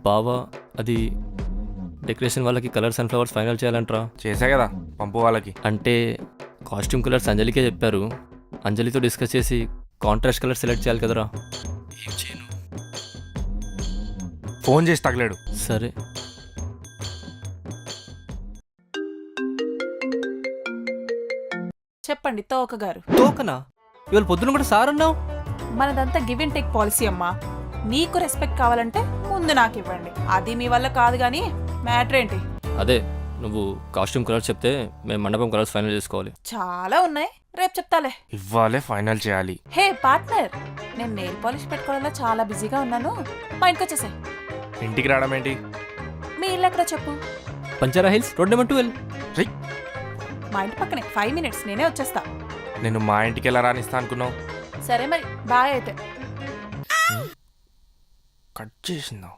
బావా అది డెకరేషన్ వాళ్ళకి కలర్స్ అండ్ ఫ్లవర్స్ ఫైనల్ చేయాలంటరా. చేసా కదా, పంపు వాళ్ళకి. అంటే కాస్ట్యూమ్ కలర్స్ అంజలికే చెప్పారు. అంజలితో డిస్కస్ చేసి కాంట్రాస్ట్ కలర్ సెలెక్ట్ చేయాలి కదరా. ఏం చేయను. ఫోన్ చేసి తగలేడు. సరే. చెప్పండి తోక గారు. తోకనా? ఇవాళ పొద్దున కూడా సార్ అన్నావు. మనదంతా గివ్ అండ్ టేక్ పాలసీ అమ్మా. నీకు రెస్పెక్ట్ కావాలంటే ముందు నాకు ఇవ్వండి. అది మీ వల్ల కాదు గానీ మ్యాటర్ ఏంటి? అదే నువ్వు కాస్ట్యూమ్ కలర్స్ చెప్తే మేము మండపం కలర్స్ ఫైనల్ చేసుకోవాలి. చాలా ఉన్నాయి, రేపు చెప్తాలే. ఇవ్వాలే ఫైనల్ చేయాలి. హే పార్ట్నర్, నేను నెయిల్ పాలిష్ పెట్టుకోవడంలో చాలా బిజీగా ఉన్నాను. మా ఇంటికి వచ్చేసాయి. ఇంటికి రావడం ఏంటి? మీ ఇల్లు ఎక్కడ చెప్పు. పంచారా హిల్స్ రోడ్ నెంబర్ 12. రేయ్, మా ఇంటి పక్కనే 5 minutes, నేనే వచ్చేస్తా. నేను మా ఇంటికి ఎలా రానిస్తా అనుకున్నావు? సరే మరి బాయ్ అయితే. కట్ చేసిందా?